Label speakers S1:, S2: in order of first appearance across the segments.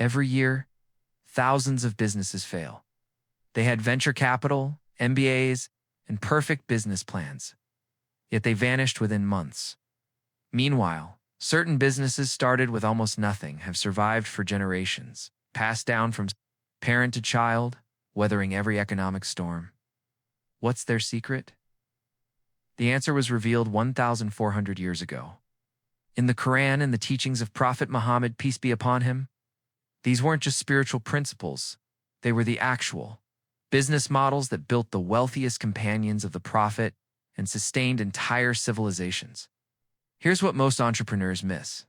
S1: Every year, thousands of businesses fail. They had venture capital, MBAs, and perfect business plans, yet they vanished within months. Meanwhile, certain businesses started with almost nothing have survived for generations, passed down from parent to child, weathering every economic storm. What's their secret? The answer was revealed 1,400 years ago. In the Quran and the teachings of Prophet Muhammad, peace be upon him, these weren't just spiritual principles, they were the actual business models that built the wealthiest companions of the Prophet and sustained entire civilizations. Here's what most entrepreneurs miss.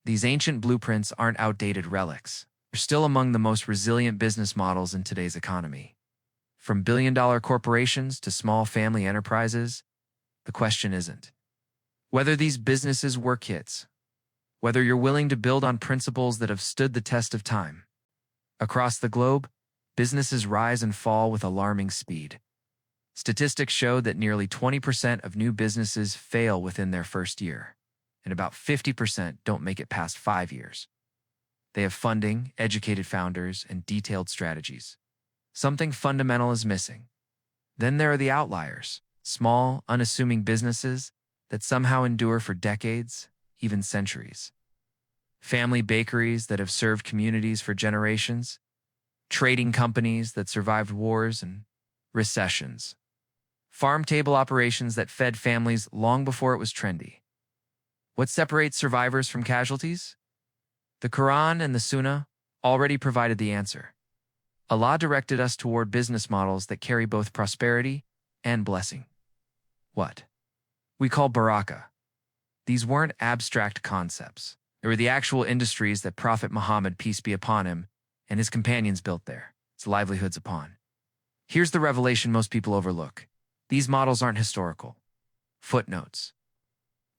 S1: These ancient blueprints aren't outdated relics. They're still among the most resilient business models in today's economy. From billion-dollar corporations to small family enterprises, the question isn't whether these businesses were hits, whether you're willing to build on principles that have stood the test of time. Across the globe, businesses rise and fall with alarming speed. Statistics show that nearly 20% of new businesses fail within their first year, and about 50% don't make it past 5 years. They have funding, educated founders, and detailed strategies. Something fundamental is missing. Then there are the outliers, small, unassuming businesses that somehow endure for decades, even centuries. Family bakeries that have served communities for generations, trading companies that survived wars and recessions, farm table operations that fed families long before it was trendy. What separates survivors from casualties? The Quran and the Sunnah already provided the answer. Allah directed us toward business models that carry both prosperity and blessing. What we call barakah. These weren't abstract concepts. They were the actual industries that Prophet Muhammad, peace be upon him, and his companions built their livelihoods upon. Here's the revelation most people overlook. These models aren't historical. Footnotes.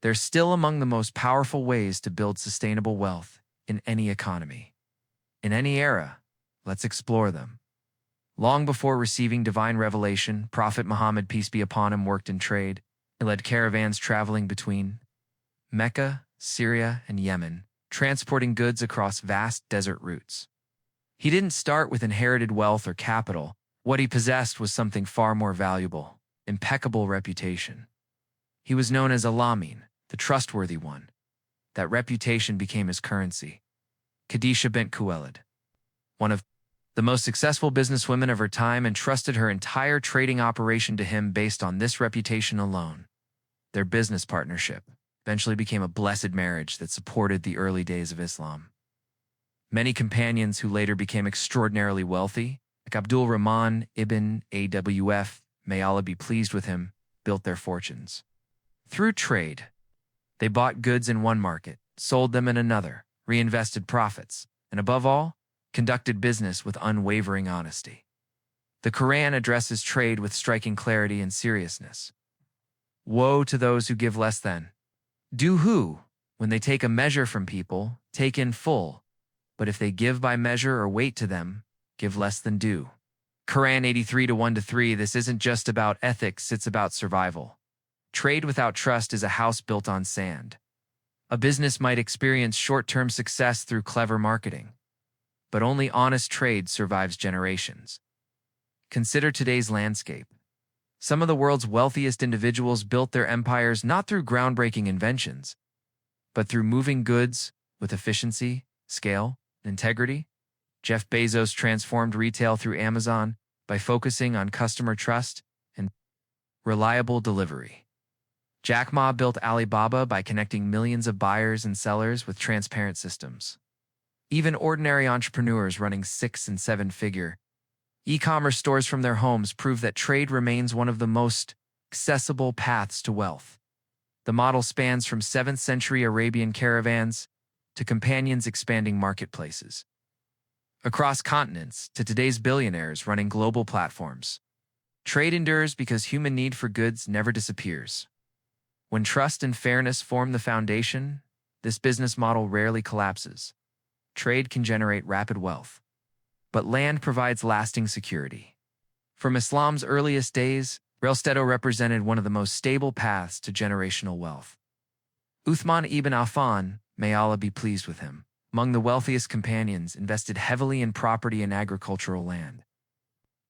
S1: They're still among the most powerful ways to build sustainable wealth in any economy. In any era, let's explore them. Long before receiving divine revelation, Prophet Muhammad, peace be upon him, worked in trade. He led caravans traveling between Mecca, Syria, and Yemen, transporting goods across vast desert routes. He didn't start with inherited wealth or capital. What he possessed was something far more valuable: impeccable reputation. He was known as Al-Amin, the trustworthy one. That reputation became his currency. Khadija bint Khuwailid, one of the most successful businesswomen of her time, entrusted her entire trading operation to him based on this reputation alone. Their business partnership eventually became a blessed marriage that supported the early days of Islam. Many companions who later became extraordinarily wealthy, like Abdul Rahman ibn Awf, may Allah be pleased with him, built their fortunes through trade. They bought goods in one market, sold them in another, reinvested profits, and above all, conducted business with unwavering honesty. The Quran addresses trade with striking clarity and seriousness. Woe to those who give less than do, who, when they take a measure from people, take in full, but if they give by measure or weight to them, give less than due. Quran 83 1-3. This isn't just about ethics, it's about survival. Trade without trust is a house built on sand. A business might experience short-term success through clever marketing, but only honest trade survives generations. Consider today's landscape. Some of the world's wealthiest individuals built their empires not through groundbreaking inventions, but through moving goods with efficiency, scale, and integrity. Jeff Bezos transformed retail through Amazon by focusing on customer trust and reliable delivery. Jack Ma built Alibaba by connecting millions of buyers and sellers with transparent systems. Even ordinary entrepreneurs running 6- and 7-figure e-commerce stores from their homes prove that trade remains one of the most accessible paths to wealth. The model spans from 7th century Arabian caravans to companions expanding marketplaces, across continents to today's billionaires running global platforms. Trade endures because human need for goods never disappears. When trust and fairness form the foundation, this business model rarely collapses. Trade can generate rapid wealth, but land provides lasting security. From Islam's earliest days, real estate represented one of the most stable paths to generational wealth. Uthman ibn Affan, may Allah be pleased with him, among the wealthiest companions, invested heavily in property and agricultural land.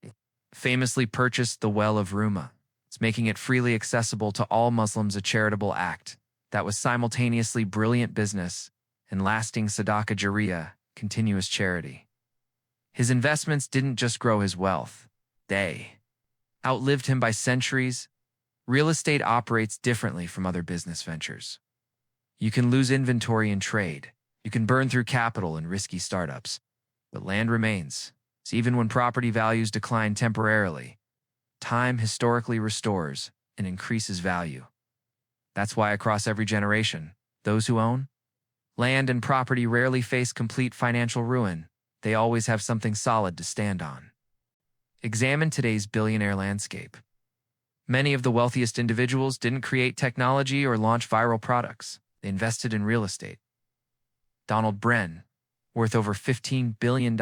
S1: It famously purchased the Well of Ruma, making it freely accessible to all Muslims, a charitable act that was simultaneously brilliant business and lasting sadaqah jariyah, continuous charity. His investments didn't just grow his wealth, they outlived him by centuries. Real estate operates differently from other business ventures. You can lose inventory in trade, you can burn through capital in risky startups, but land remains. So even when property values decline temporarily, time historically restores and increases value. That's why across every generation, those who own land and property rarely face complete financial ruin. They always have something solid to stand on. Examine today's billionaire landscape. Many of the wealthiest individuals didn't create technology or launch viral products. They invested in real estate. Donald Bren, worth over $15 billion,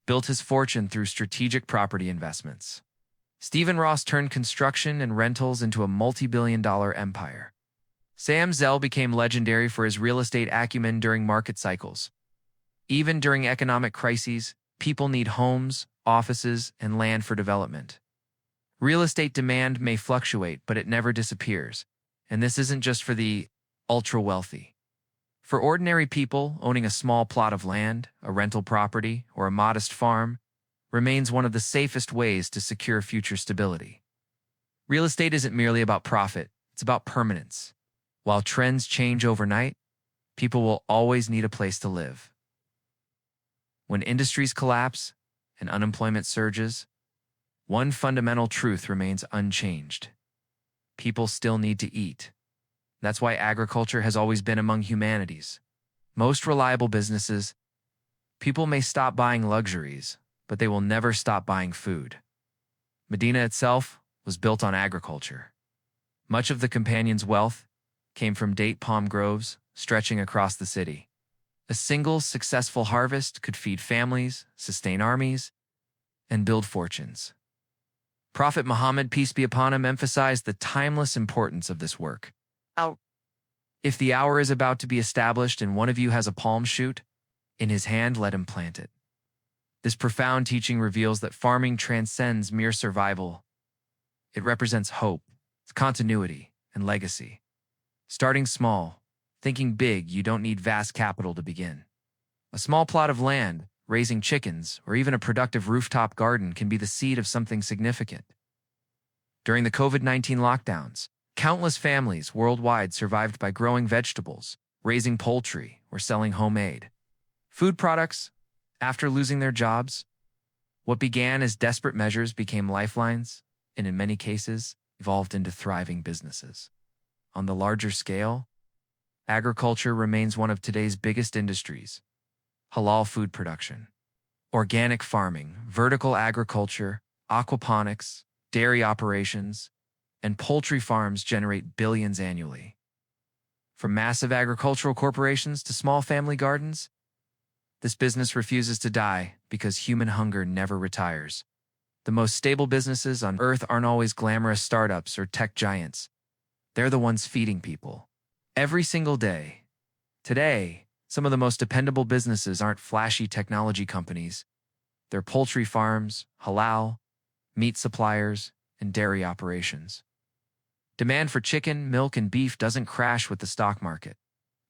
S1: built his fortune through strategic property investments. Stephen Ross turned construction and rentals into a multi-billion-dollar empire. Sam Zell became legendary for his real estate acumen during market cycles. Even during economic crises, people need homes, offices, and land for development. Real estate demand may fluctuate, but it never disappears. And this isn't just for the ultra-wealthy. For ordinary people, owning a small plot of land, a rental property, or a modest farm remains one of the safest ways to secure future stability. Real estate isn't merely about profit, it's about permanence. While trends change overnight, people will always need a place to live. When industries collapse and unemployment surges, one fundamental truth remains unchanged. People still need to eat. That's why agriculture has always been among humanity's most reliable businesses. People may stop buying luxuries, but they will never stop buying food. Medina itself was built on agriculture. Much of the companion's wealth came from date palm groves stretching across the city. A single successful harvest could feed families, sustain armies, and build fortunes. Prophet Muhammad, peace be upon him, emphasized the timeless importance of this work. If the hour is about to be established and one of you has a palm shoot in his hand, let him plant it. This profound teaching reveals that farming transcends mere survival. It represents hope, continuity, and legacy. Starting small, thinking big, you don't need vast capital to begin. A small plot of land, raising chickens, or even a productive rooftop garden can be the seed of something significant. During the COVID-19 lockdowns, countless families worldwide survived by growing vegetables, raising poultry, or selling homemade food products. After losing their jobs, what began as desperate measures became lifelines, and in many cases, evolved into thriving businesses. On the larger scale, agriculture remains one of today's biggest industries. Halal food production, organic farming, vertical agriculture, aquaponics, dairy operations, and poultry farms generate billions annually. From massive agricultural corporations to small family gardens, this business refuses to die because human hunger never retires. The most stable businesses on earth aren't always glamorous startups or tech giants. They're the ones feeding people every single day. Today, some of the most dependable businesses aren't flashy technology companies. They're poultry farms, halal, meat suppliers, and dairy operations. Demand for chicken, milk, and beef doesn't crash with the stock market.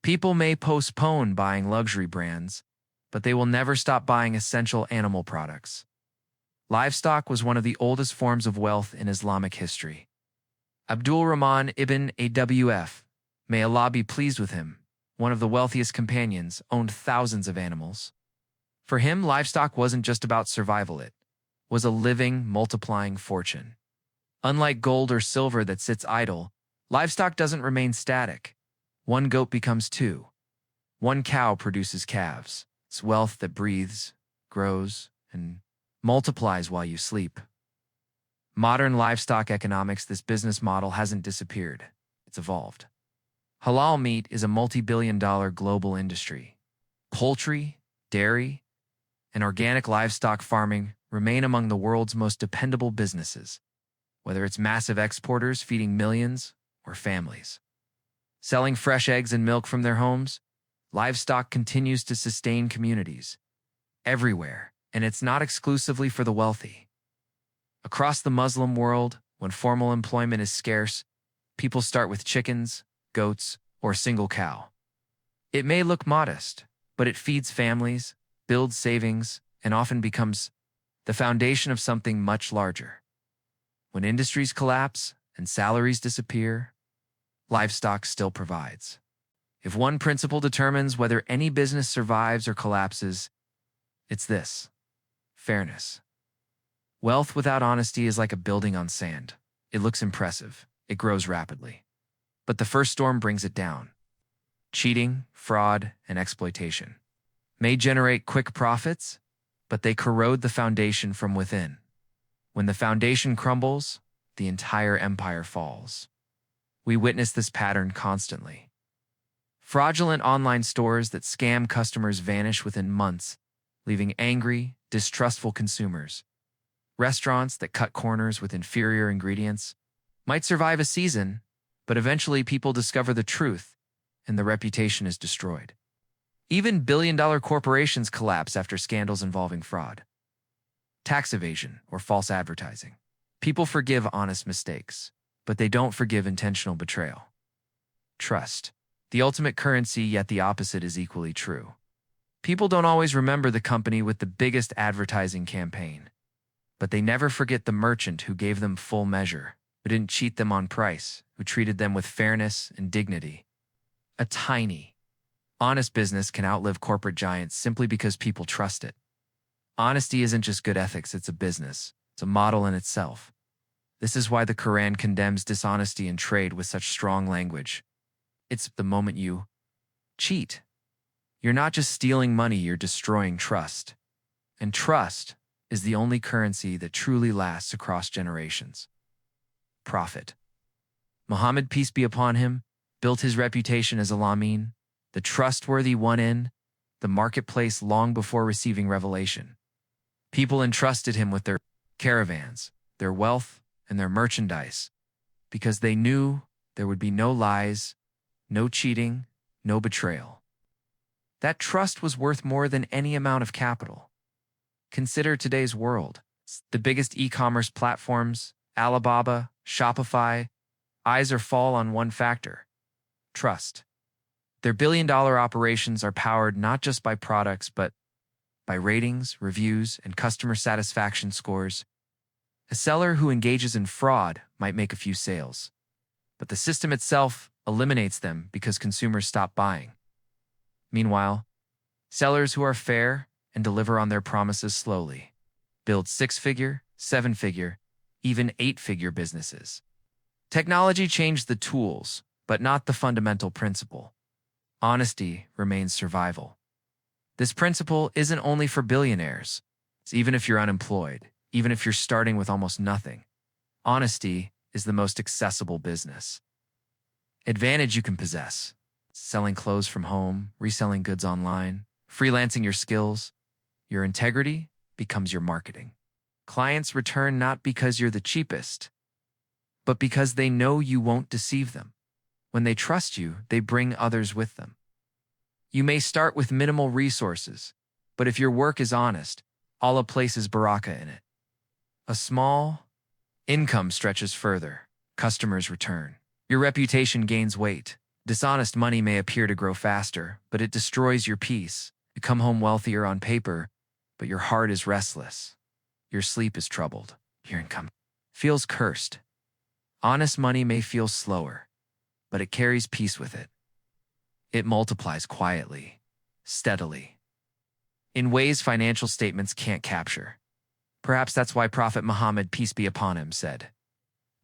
S1: People may postpone buying luxury brands, but they will never stop buying essential animal products. Livestock was one of the oldest forms of wealth in Islamic history. Abdul Rahman ibn Awf, may Allah be pleased with him, one of the wealthiest companions, owned thousands of animals. For him, livestock wasn't just about survival, it was a living, multiplying fortune. Unlike gold or silver that sits idle, livestock doesn't remain static. One goat becomes two. One cow produces calves. It's wealth that breathes, grows, and multiplies while you sleep. Modern livestock economics, this business model hasn't disappeared. It's evolved. Halal meat is a multi-billion-dollar global industry. Poultry, dairy, and organic livestock farming remain among the world's most dependable businesses, whether it's massive exporters feeding millions or families selling fresh eggs and milk from their homes. Livestock continues to sustain communities everywhere, and it's not exclusively for the wealthy. Across the Muslim world, when formal employment is scarce, people start with chickens, goats, or a single cow. It may look modest, but it feeds families, builds savings, and often becomes the foundation of something much larger. When industries collapse and salaries disappear, livestock still provides. If one principle determines whether any business survives or collapses, it's this: fairness. Wealth without honesty is like a building on sand. It looks impressive. It grows rapidly. But the first storm brings it down. Cheating, fraud, and exploitation may generate quick profits, but they corrode the foundation from within. When the foundation crumbles, the entire empire falls. We witness this pattern constantly. Fraudulent online stores that scam customers vanish within months, leaving angry, distrustful consumers. Restaurants that cut corners with inferior ingredients might survive a season, but eventually people discover the truth and the reputation is destroyed. Even billion-dollar corporations collapse after scandals involving fraud, tax evasion, or false advertising. People forgive honest mistakes, but they don't forgive intentional betrayal. Trust, the ultimate currency, yet the opposite is equally true. People don't always remember the company with the biggest advertising campaign, but they never forget the merchant who gave them full measure, who didn't cheat them on price, who treated them with fairness and dignity. A tiny, honest business can outlive corporate giants simply because people trust it. Honesty isn't just good ethics, it's a business. It's a model in itself. This is why the Quran condemns dishonesty in trade with such strong language. It's the moment you cheat. You're not just stealing money, you're destroying trust. And trust is the only currency that truly lasts across generations. Prophet Muhammad, peace be upon him, built his reputation as al-Amin, the trustworthy one, in the marketplace long before receiving revelation. People entrusted him with their caravans, their wealth, and their merchandise because they knew there would be no lies, no cheating, no betrayal. That trust was worth more than any amount of capital. Consider today's world. The biggest e-commerce platforms, Alibaba, Shopify, eyes are fall on one factor: trust. Their billion-dollar operations are powered not just by products, but by ratings, reviews, and customer satisfaction scores. A seller who engages in fraud might make a few sales, but the system itself eliminates them because consumers stop buying. Meanwhile, sellers who are fair and deliver on their promises slowly build six-figure, seven-figure, even eight-figure businesses. Technology changed the tools, but not the fundamental principle. Honesty remains survival. This principle isn't only for billionaires. It's even if you're unemployed, even if you're starting with almost nothing. Honesty is the most accessible business advantage you can possess. Selling clothes from home, reselling goods online, freelancing your skills. Your integrity becomes your marketing. Clients return not because you're the cheapest, but because they know you won't deceive them. When they trust you, they bring others with them. You may start with minimal resources, but if your work is honest, Allah places barakah in it. A small income stretches further. Customers return. Your reputation gains weight. Dishonest money may appear to grow faster, but it destroys your peace. You come home wealthier on paper, but your heart is restless. Your sleep is troubled. Your income feels cursed. Honest money may feel slower, but it carries peace with it. It multiplies quietly, steadily, in ways financial statements can't capture. Perhaps that's why Prophet Muhammad, peace be upon him, said,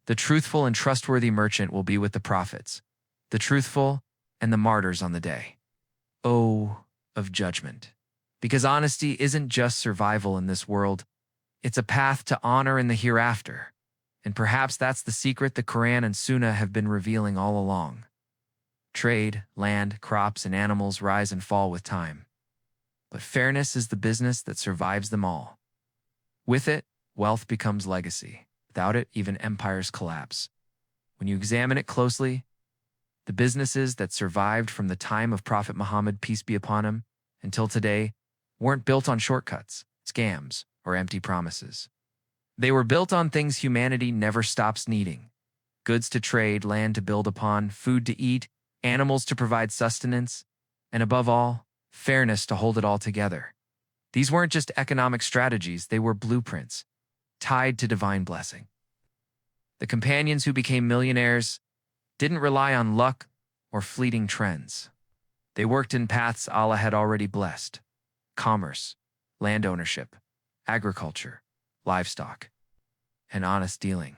S1: "The truthful and trustworthy merchant will be with the prophets, the truthful and the martyrs on the day of judgment." Because honesty isn't just survival in this world, it's a path to honor in the hereafter. And perhaps that's the secret the Quran and Sunnah have been revealing all along. Trade, land, crops, and animals rise and fall with time. But fairness is the business that survives them all. With it, wealth becomes legacy. Without it, even empires collapse. When you examine it closely, The businesses that survived from the time of Prophet Muhammad, peace be upon him, until today, weren't built on shortcuts, scams, or empty promises. They were built on things humanity never stops needing: goods to trade, land to build upon, food to eat, animals to provide sustenance, and above all, fairness to hold it all together. These weren't just economic strategies, they were blueprints, tied to divine blessing. The companions who became millionaires didn't rely on luck or fleeting trends. They worked in paths Allah had already blessed: commerce, land ownership, agriculture, livestock, and honest dealing.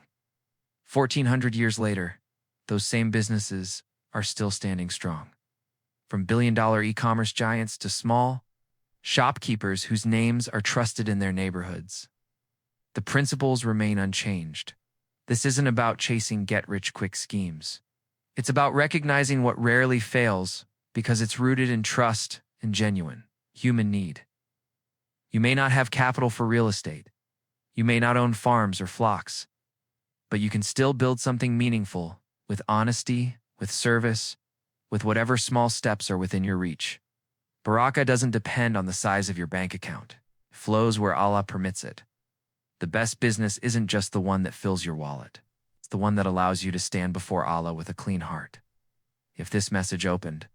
S1: 1,400 years later, those same businesses are still standing strong. From billion-dollar e-commerce giants to small shopkeepers whose names are trusted in their neighborhoods, the principles remain unchanged. This isn't about chasing get-rich-quick schemes. It's about recognizing what rarely fails because it's rooted in trust and genuine human need. You may not have capital for real estate. You may not own farms or flocks, but you can still build something meaningful with honesty, with service, with whatever small steps are within your reach. Barakah doesn't depend on the size of your bank account. It flows where Allah permits it. The best business isn't just the one that fills your wallet. It's the one that allows you to stand before Allah with a clean heart. If this message opened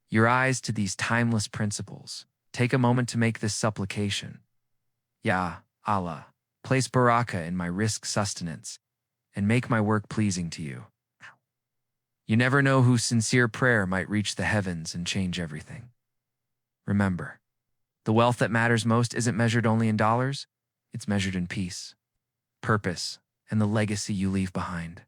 S1: your eyes to these timeless principles, take a moment to make this supplication. Ya Allah, place barakah in my risk sustenance and make my work pleasing to you. You never know whose sincere prayer might reach the heavens and change everything. Remember, the wealth that matters most isn't measured only in dollars, it's measured in peace, purpose, and the legacy you leave behind.